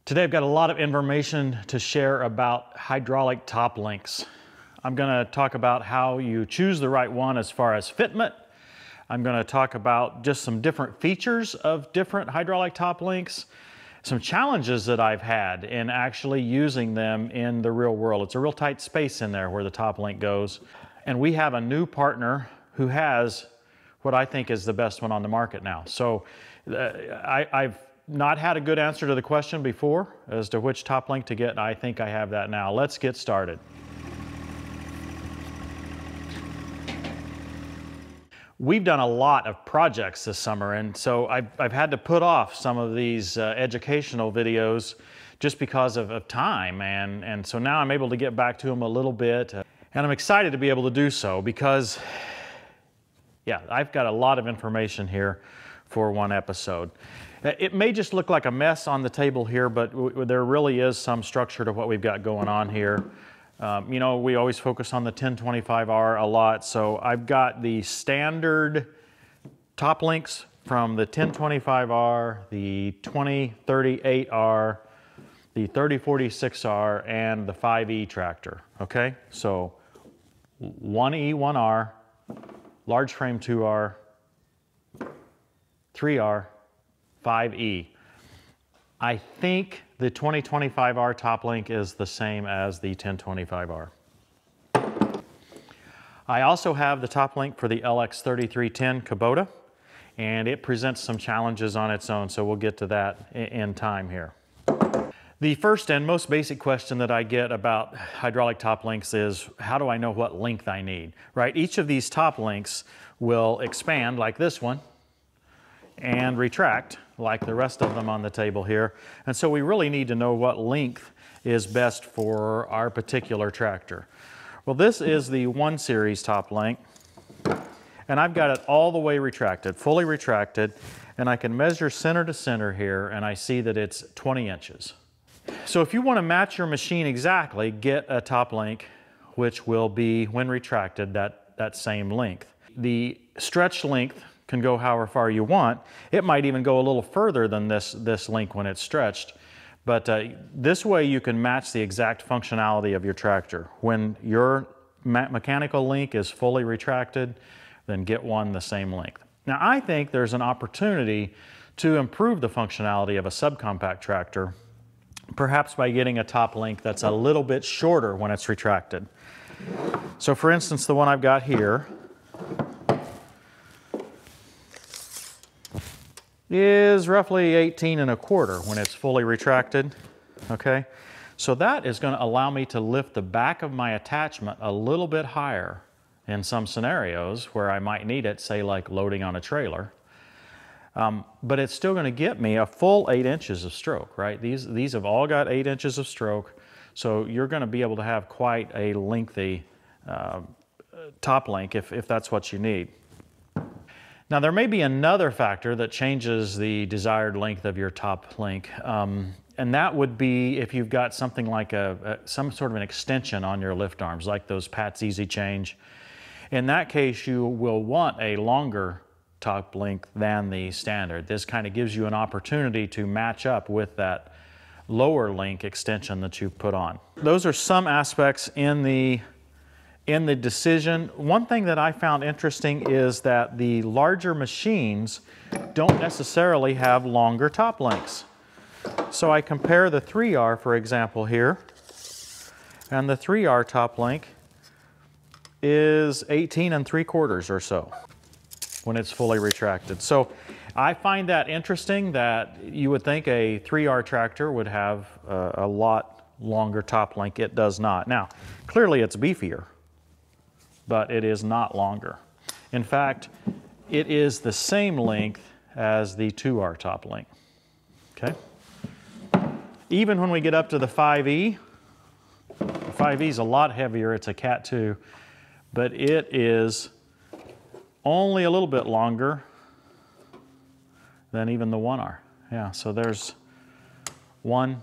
Today I've got a lot of information to share about hydraulic top links. I'm going to talk about how you choose the right one as far as fitment. I'm going to talk about just some different features of different hydraulic top links, some challenges that I've had in actually using them in the real world. It's a real tight space in there where the top link goes. And we have a new partner who has what I think is the best one on the market now. So I've not had a good answer to the question before as to which top link to get, and I think I have that now. Let's get started. We've done a lot of projects this summer, and so I've had to put off some of these educational videos just because of time, and so now I'm able to get back to them a little bit, and I'm excited to be able to do so because, yeah, I've got a lot of information here for one episode. It may just look like a mess on the table here, but there really is some structure to what we've got going on here. You know, we always focus on the 1025R a lot, so I've got the standard top links from the 1025R, the 2038R, the 3046R, and the 5E tractor, okay? So 1E, 1R, large frame 2R, 3R, 5E. I think the 2025R top link is the same as the 1025R. I also have the top link for the LX3310 Kubota, and it presents some challenges on its own, so we'll get to that in time here. The first and most basic question that I get about hydraulic top links is, how do I know what length I need, right? Each of these top links will expand like this one and retract like the rest of them on the table here. And so we really need to know what length is best for our particular tractor. Well, this is the 1 Series top link, and I've got it all the way retracted, fully retracted, and I can measure center to center here, and I see that it's 20 inches. So if you want to match your machine exactly, get a top link which will be, when retracted, that same length. The stretch length can go however far you want. It might even go a little further than this link when it's stretched. But this way you can match the exact functionality of your tractor. When your mechanical link is fully retracted, then get one the same length. Now I think there's an opportunity to improve the functionality of a subcompact tractor, perhaps by getting a top link that's a little bit shorter when it's retracted. So for instance, the one I've got here is roughly 18 1/4 when it's fully retracted, okay? So that is going to allow me to lift the back of my attachment a little bit higher in some scenarios where I might need it, say like loading on a trailer. But it's still going to get me a full 8 inches of stroke, right? These have all got 8 inches of stroke, so you're going to be able to have quite a lengthy top link if that's what you need. Now there may be another factor that changes the desired length of your top link, and that would be if you've got something like some sort of an extension on your lift arms, like those Pat's Easy Change. In that case, you will want a longer top length than the standard. This kind of gives you an opportunity to match up with that lower link extension that you've put on. Those are some aspects in the decision. One thing that I found interesting is that the larger machines don't necessarily have longer top links. So I compare the 3R, for example, here, and the 3R top link is 18 3/4 or so when it's fully retracted. So I find that interesting that you would think a 3R tractor would have a lot longer top link. It does not. Now, clearly it's beefier, but it is not longer. In fact, it is the same length as the 2R top link, okay? Even when we get up to the 5E, the 5E is a lot heavier, it's a Cat 2, but it is only a little bit longer than even the 1R. Yeah, so there's 1,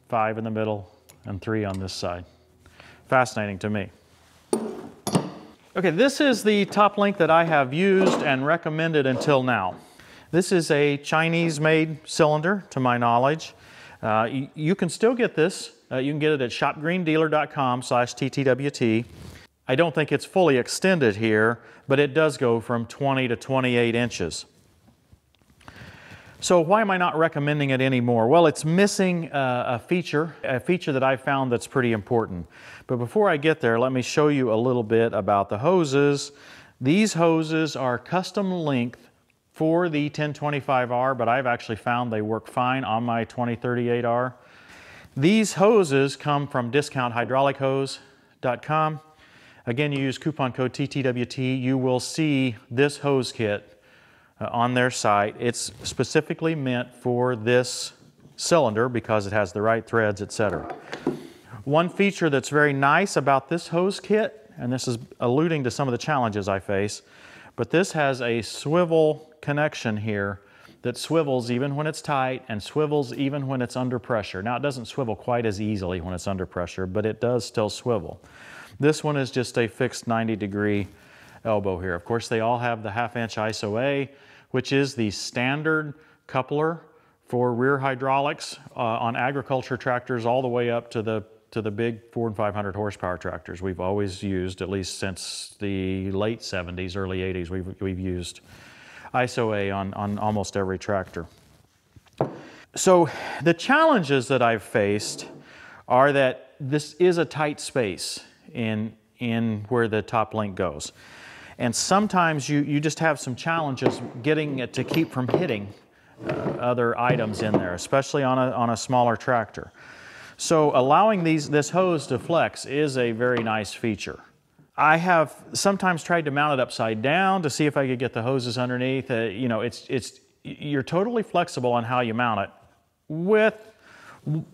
5 in the middle, and 3 on this side. Fascinating to me. Okay, this is the top link that I have used and recommended until now. This is a Chinese-made cylinder, to my knowledge. You can still get this. You can get it at shopgreendealer.com/TTWT. I don't think it's fully extended here, but it does go from 20 to 28 inches. So why am I not recommending it anymore? Well, it's missing a feature that I've found that's pretty important. But before I get there, let me show you a little bit about the hoses. These hoses are custom length for the 1025R, but I've actually found they work fine on my 2038R. These hoses come from discounthydraulichose.com. Again, you use coupon code TTWT, you will see this hose kit on their site. It's specifically meant for this cylinder because it has the right threads, etc. One feature that's very nice about this hose kit, and this is alluding to some of the challenges I face, but this has a swivel connection here that swivels even when it's tight and swivels even when it's under pressure. Now, it doesn't swivel quite as easily when it's under pressure, but it does still swivel. This one is just a fixed 90-degree elbow here. Of course, they all have the 1/2" ISO-A, which is the standard coupler for rear hydraulics on agriculture tractors all the way up to the big 400 and 500 horsepower tractors. We've always used, at least since the late 70s, early 80s, we've used ISO-A on almost every tractor. So the challenges that I've faced are that this is a tight space in where the top link goes. And sometimes you just have some challenges getting it to keep from hitting other items in there, especially on a smaller tractor. So allowing this hose to flex is a very nice feature. I have sometimes tried to mount it upside down to see if I could get the hoses underneath. You know, you're totally flexible on how you mount it with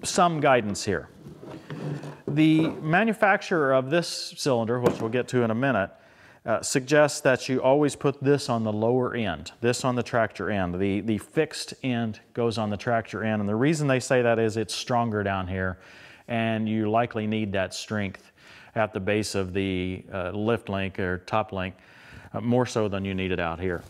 some guidance here. The manufacturer of this cylinder, which we'll get to in a minute, suggests that you always put this on the lower end, this on the tractor end. The fixed end goes on the tractor end, and the reason they say that is it's stronger down here, and you likely need that strength at the base of the lift link or top link, more so than you need it out here.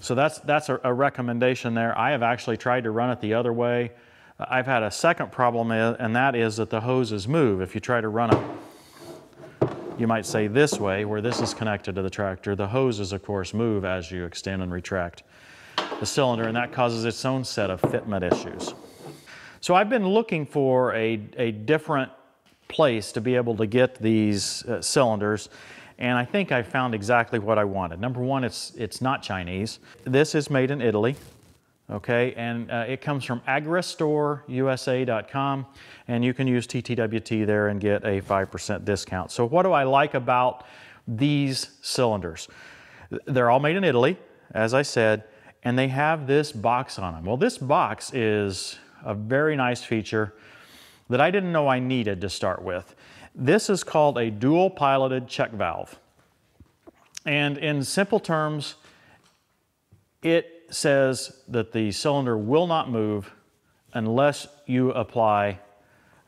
So that's a recommendation there. I have actually tried to run it the other way. I've had a second problem, and that is that the hoses move. If you try to run it, you might say this way, where this is connected to the tractor, the hoses, of course, move as you extend and retract the cylinder, and that causes its own set of fitment issues. So I've been looking for a different place to be able to get these cylinders, and I think I found exactly what I wanted. Number one, it's not Chinese. This is made in Italy. Okay, and it comes from agristorusa.com, and you can use TTWT there and get a 5% discount. So what do I like about these cylinders? They're all made in Italy, as I said, and they have this box on them. Well, this box is a very nice feature that I didn't know I needed to start with. This is called a dual piloted check valve. And in simple terms, it says that the cylinder will not move unless you apply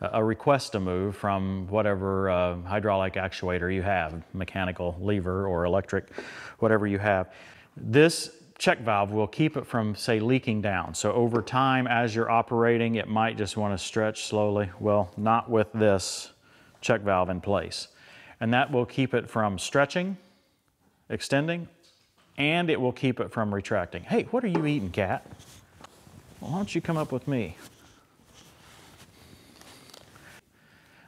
a request to move from whatever hydraulic actuator you have, mechanical lever or electric, whatever you have. This check valve will keep it from, say, leaking down. So over time, as you're operating, it might just want to stretch slowly. Well, not with this check valve in place. And that will keep it from stretching, extending, and it will keep it from retracting. Hey, what are you eating, cat? Well, why don't you come up with me?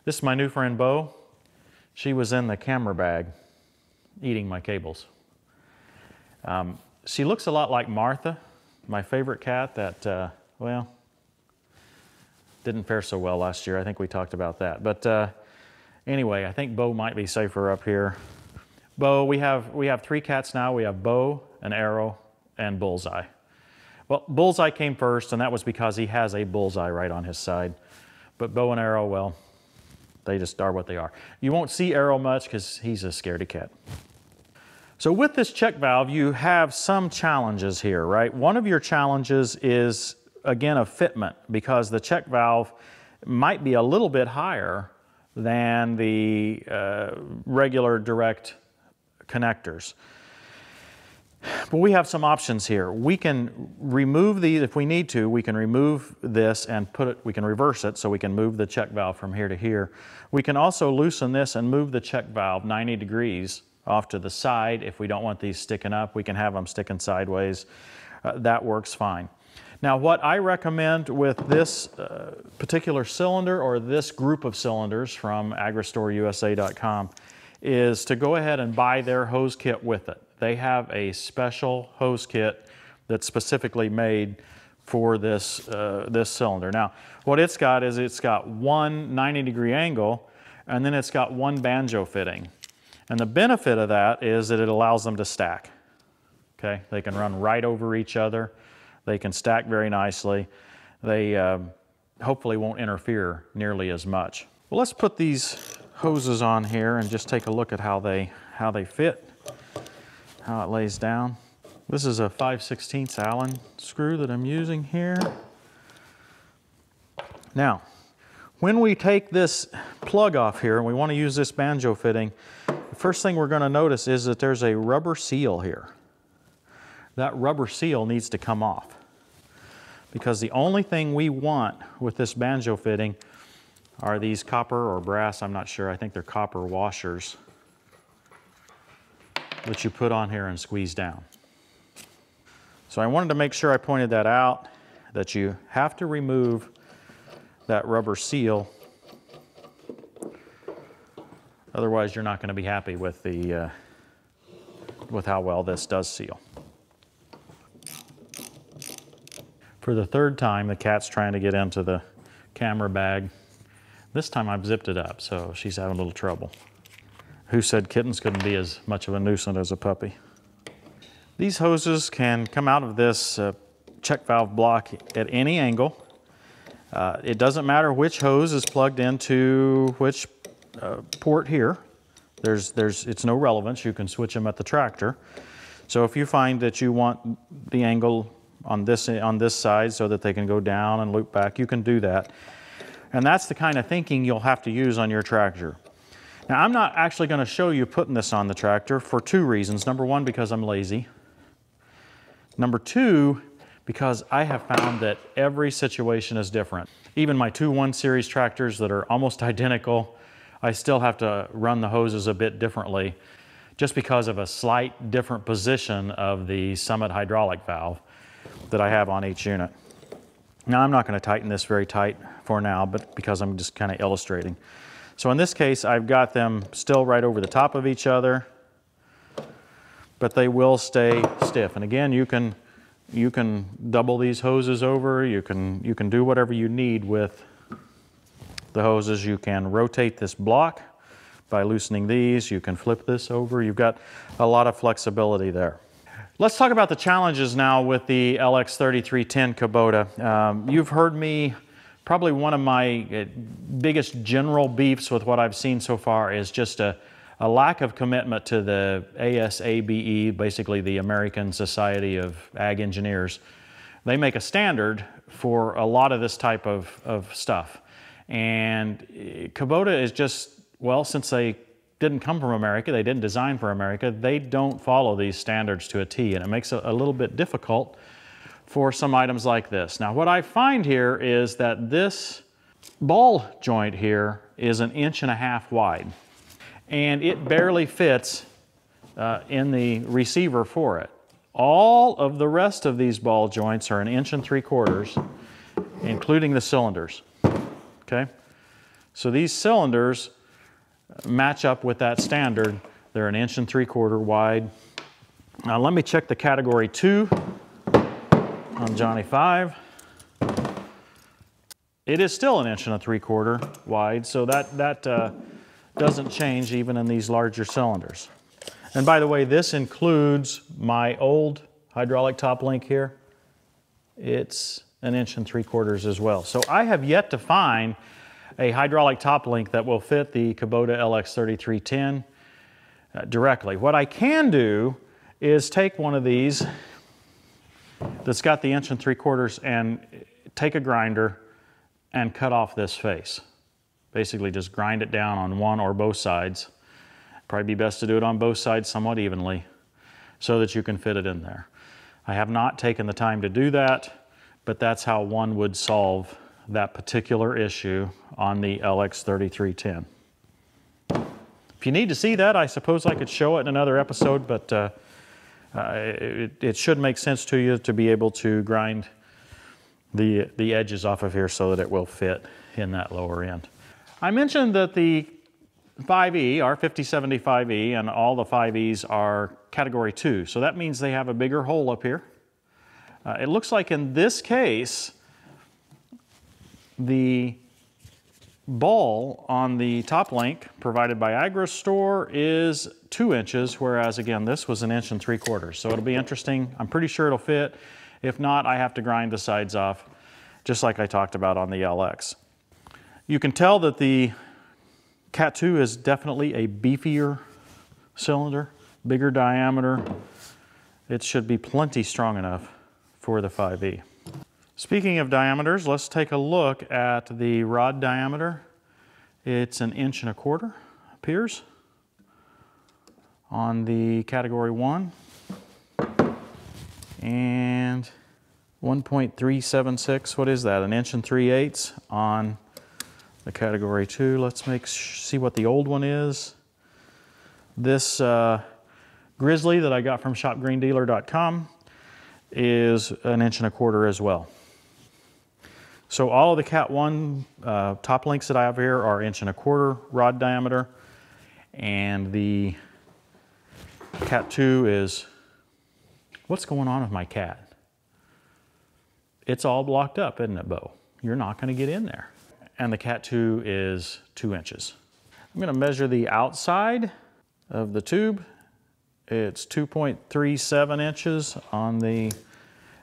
This is my new friend, Bo. She was in the camera bag eating my cables. She looks a lot like Martha, my favorite cat that, well, didn't fare so well last year. I think we talked about that. But anyway, I think Bo might be safer up here. Bo, we have 3 cats now. We have Bo, and Arrow, and Bullseye. Well, Bullseye came first, and that was because he has a bullseye right on his side. But Bo and Arrow, well, they just are what they are. You won't see Arrow much because he's a scaredy cat. So with this check valve, you have some challenges here, right? One of your challenges is, again, a fitment, because the check valve might be a little bit higher than the regular direct connectors. But we have some options here. We can remove these, if we need to, we can remove this and put it, we can reverse it so we can move the check valve from here to here. We can also loosen this and move the check valve 90 degrees off to the side. If we don't want these sticking up, we can have them sticking sideways. That works fine. Now what I recommend with this particular cylinder or this group of cylinders from agristourusa.com is to go ahead and buy their hose kit with it. They have a special hose kit that's specifically made for this, this cylinder. Now, what it's got is it's got one 90-degree angle, and then it's got one banjo fitting. And the benefit of that is that it allows them to stack. Okay, they can run right over each other. They can stack very nicely. They hopefully won't interfere nearly as much. Well, let's put these hoses on here and just take a look at how they fit. How it lays down. This is a 5/16 Allen screw that I'm using here. Now, when we take this plug off here and we want to use this banjo fitting, the first thing we're going to notice is that there's a rubber seal here. That rubber seal needs to come off, because the only thing we want with this banjo fitting are these copper or brass, I'm not sure, I think they're copper washers that you put on here and squeeze down. So I wanted to make sure I pointed that out, that you have to remove that rubber seal. Otherwise, you're not going to be happy with the with how well this does seal. For the third time, the cat's trying to get into the camera bag. This time I've zipped it up, so she's having a little trouble. Who said kittens couldn't be as much of a nuisance as a puppy? These hoses can come out of this check valve block at any angle. It doesn't matter which hose is plugged into which port here. It's no relevance. You can switch them at the tractor. So if you find that you want the angle on this side so that they can go down and loop back, you can do that. And that's the kind of thinking you'll have to use on your tractor. Now, I'm not actually going to show you putting this on the tractor for two reasons. Number one, because I'm lazy. Number two, because I have found that every situation is different. Even my two 1 Series tractors that are almost identical, I still have to run the hoses a bit differently just because of a slight different position of the Summit hydraulic valve that I have on each unit. Now, I'm not going to tighten this very tight for now, but because I'm just kind of illustrating. So in this case, I've got them still right over the top of each other, but they will stay stiff. And again, you can double these hoses over. You can do whatever you need with the hoses. You can rotate this block by loosening these. You can flip this over. You've got a lot of flexibility there. Let's talk about the challenges now with the LX3310 Kubota. You've heard me, probably one of my biggest general beefs with what I've seen so far is just a lack of commitment to the ASABE, basically the American Society of Ag Engineers. They make a standard for a lot of this type of stuff. And Kubota is just, well, since they didn't come from America, they didn't design for America, they don't follow these standards to a T, and it makes it a little bit difficult for some items like this. Now, what I find here is that this ball joint here is 1.5 inches wide, and it barely fits in the receiver for it. All of the rest of these ball joints are 1.75 inches, including the cylinders. Okay? So these cylinders match up with that standard. They're 1.75 inches wide. Now let me check the category 2 on Johnny 5. It is still 1.75 inches wide, so that doesn't change even in these larger cylinders. And by the way, this includes my old hydraulic top link here. It's 1.75 inches as well. So I have yet to find a hydraulic top link that will fit the Kubota LX3310 directly. What I can do is take one of these that's got the 1.75 inches and take a grinder and cut off this face. Basically just grind it down on one or both sides. Probably be best to do it on both sides somewhat evenly. so that you can fit it in there. I have not taken the time to do that, but that's how one would solve that particular issue on the LX3310. If you need to see that, I suppose I could show it in another episode, but it should make sense to you to be able to grind the edges off of here so that it will fit in that lower end. I mentioned that the 5E, our 5075E, and all the 5Es are category 2, so that means they have a bigger hole up here. It looks like in this case, the ball on the top link provided by AgroStore is 2 inches, whereas again, this was 1 3/4 inches. So it'll be interesting. I'm pretty sure it'll fit. If not, I have to grind the sides off, just like I talked about on the LX. You can tell that the Cat 2 is definitely a beefier cylinder, bigger diameter. It should be plenty strong enough for the 5E. Speaking of diameters, let's take a look at the rod diameter. It's 1 1/4 inches, appears, on the category 1, and 1.376, what is that, 1 3/8 inches on the category 2. Let's see what the old one is. This Grizzly that I got from shopgreendealer.com is 1 1/4 inches as well. So all of the Cat 1 top links that I have here are 1 1/4 inches rod diameter, and the Cat 2 is, what's going on with my cat? It's all blocked up, isn't it, Bo? You're not going to get in there. And the Cat 2 is 2 inches. I'm going to measure the outside of the tube. It's 2.37 inches on the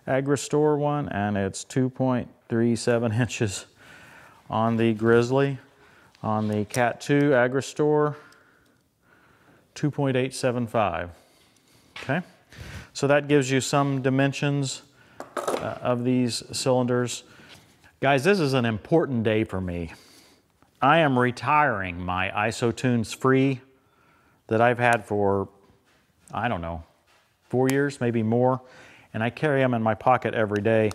AgroStore one, and it's 2.37 inches on the Grizzly. On the Cat 2 AgroStore, 2.875. Okay, so that gives you some dimensions of these cylinders. Guys, this is an important day for me. I am retiring my IsoTunes Free that I've had for, I don't know, 4 years, maybe more, and I carry them in my pocket every day.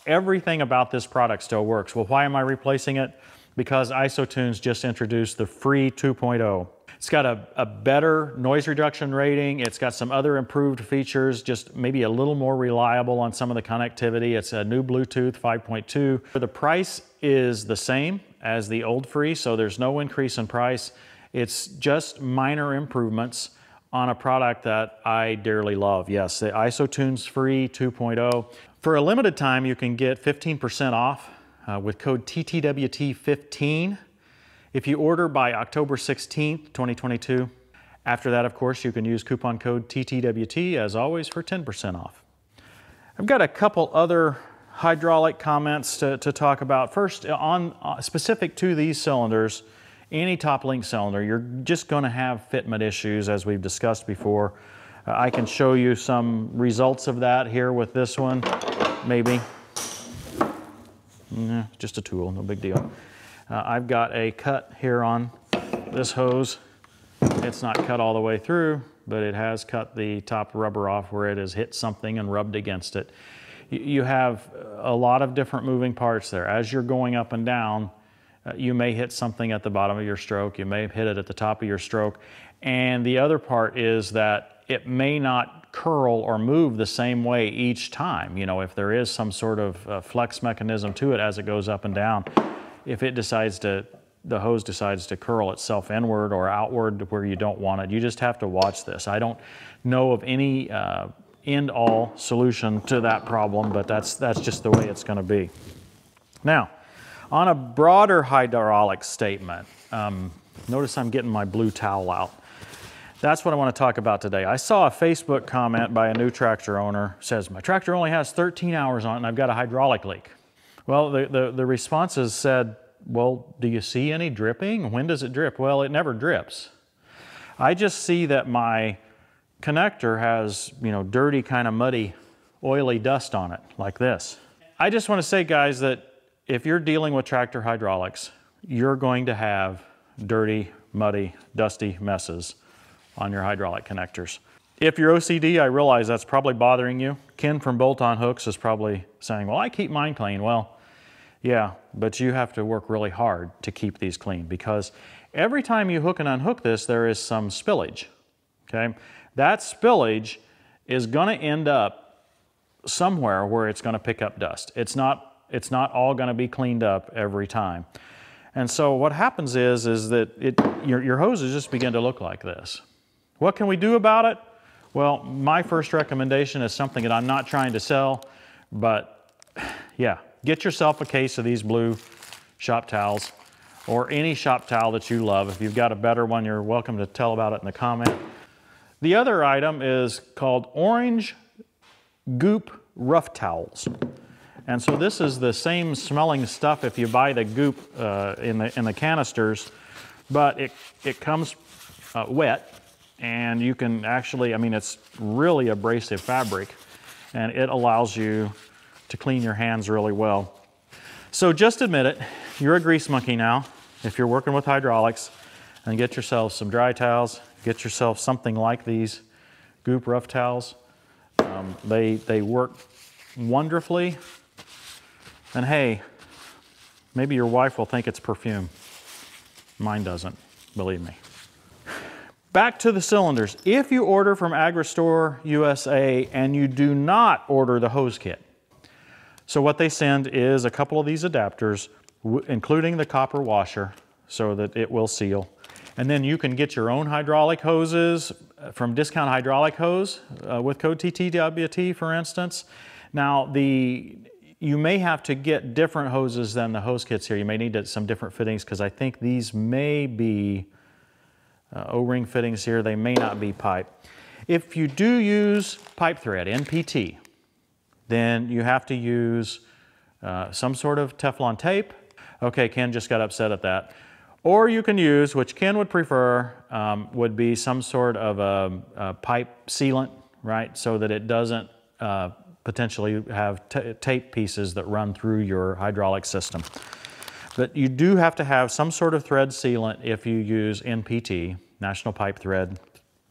Everything about this product still works. Well, why am I replacing it? Because IsoTunes just introduced the Free 2.0. It's got a better noise reduction rating. It's got some other improved features, just maybe a little more reliable on some of the connectivity. It's a new Bluetooth 5.2. The price is the same as the old Free, so there's no increase in price. It's just minor improvements on a product that I dearly love. Yes, the IsoTunes Free 2.0. For a limited time, you can get 15% off with code TTWT15 if you order by October 16th, 2022. After that, of course, you can use coupon code TTWT, as always, for 10% off. I've got a couple other hydraulic comments to talk about. First, specific to these cylinders, any top link cylinder, you're just going to have fitment issues, as we've discussed before. I can show you some results of that here with this one, maybe. Nah, just a tool, no big deal. I've got a cut here on this hose. It's not cut all the way through, but it has cut the top rubber off where it has hit something and rubbed against it. You have a lot of different moving parts there. As you're going up and down, you may hit something at the bottom of your stroke. You may hit it at the top of your stroke. And the other part is that it may not curl or move the same way each time. You know, if there is some sort of flex mechanism to it as it goes up and down, if it decides to, the hose decides to curl itself inward or outward to where you don't want it, you just have to watch this. I don't know of any end-all solution to that problem, but that's just the way it's going to be. Now, on a broader hydraulic statement, notice I'm getting my blue towel out. That's what I want to talk about today. I saw a Facebook comment by a new tractor owner. Says, my tractor only has 13 hours on it and I've got a hydraulic leak. Well, the responses said, well, do you see any dripping? When does it drip? Well, it never drips. I just see that my connector has, you know, dirty, kind of muddy, oily dust on it, like this. I just want to say, guys, that if you're dealing with tractor hydraulics, you're going to have dirty, muddy, dusty messes on your hydraulic connectors. If you're OCD, I realize that's probably bothering you. Ken from Bolt On Hooks is probably saying, well, I keep mine clean. Well, yeah, but you have to work really hard to keep these clean, because every time you hook and unhook this, there is some spillage, okay? That spillage is going to end up somewhere where it's going to pick up dust. It's not all going to be cleaned up every time. And so what happens is that your hoses just begin to look like this. What can we do about it? Well, my first recommendation is something that I'm not trying to sell, but yeah, get yourself a case of these blue shop towels, or any shop towel that you love. If you've got a better one, you're welcome to tell about it in the comment. The other item is called Orange Goop Rough Towels. And so this is the same smelling stuff if you buy the Goop in the canisters, but it comes wet. And you can actually, I mean, it's really abrasive fabric, and it allows you to clean your hands really well. So just admit it, you're a grease monkey now if you're working with hydraulics, and get yourself some dry towels, get yourself something like these Goop rough towels. They work wonderfully, and hey, maybe your wife will think it's perfume. Mine doesn't, believe me. Back to the cylinders. If you order from AgriStore USA and you do not order the hose kit, so what they send is a couple of these adapters, including the copper washer, so that it will seal. And then you can get your own hydraulic hoses from Discount Hydraulic Hose with code TTWT, for instance. Now, you may have to get different hoses than the hose kits here. You may need some different fittings, because I think these may be O-ring fittings here. They may not be pipe. If you do use pipe thread, NPT, then you have to use some sort of Teflon tape. Okay, Ken just got upset at that. Or you can use, which Ken would prefer, would be some sort of a pipe sealant, right? So that it doesn't potentially have tape pieces that run through your hydraulic system. But you do have to have some sort of thread sealant if you use NPT, National Pipe Thread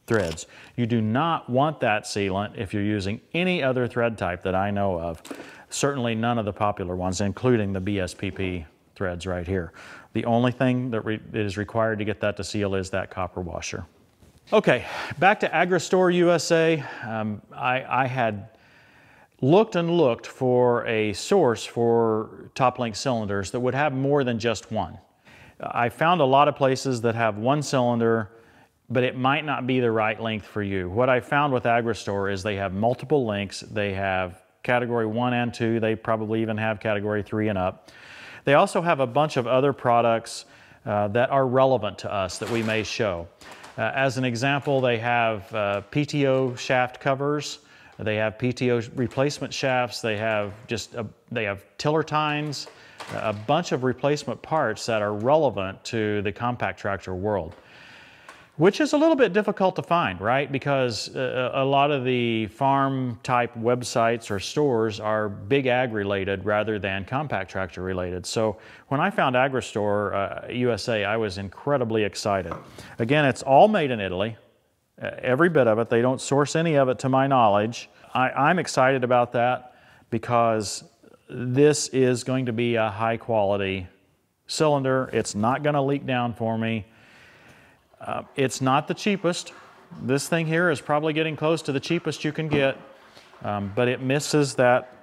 threads. You do not want that sealant if you're using any other thread type that I know of. Certainly none of the popular ones, including the BSPP threads right here. The only thing that is required to get that to seal is that copper washer. Okay, back to AgriStore USA. I had looked and looked for a source for top link cylinders that would have more than just one. I found a lot of places that have one cylinder, but it might not be the right length for you. What I found with AgriStore is they have multiple links. They have category 1 and 2. They probably even have category 3 and up. They also have a bunch of other products that are relevant to us that we may show. As an example, they have PTO shaft covers. They have PTO replacement shafts. They have they have tiller tines, a bunch of replacement parts that are relevant to the compact tractor world, which is a little bit difficult to find, right? Because a lot of the farm type websites or stores are big ag related rather than compact tractor related. So when I found AgriStore USA, I was incredibly excited. Again, it's all made in Italy. Every bit of it. They don't source any of it to my knowledge. I'm excited about that because this is going to be a high quality cylinder. It's not going to leak down for me. It's not the cheapest. This thing here is probably getting close to the cheapest you can get, but it misses that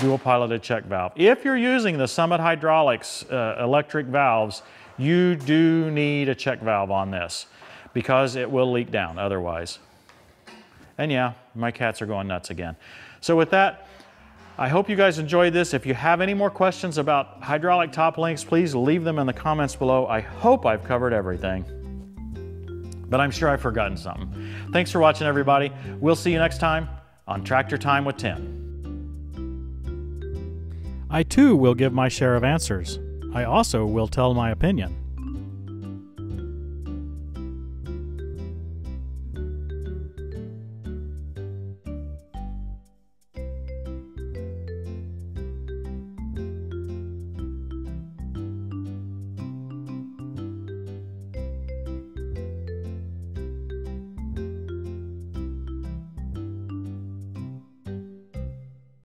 dual piloted check valve. If you're using the Summit Hydraulics electric valves, you do need a check valve on this, because it will leak down otherwise. And yeah, my cats are going nuts again. So with that, I hope you guys enjoyed this. If you have any more questions about hydraulic top links, please leave them in the comments below. I hope I've covered everything, but I'm sure I've forgotten something. Thanks for watching, everybody. We'll see you next time on Tractor Time with Tim. I too will give my share of answers. I also will tell my opinion.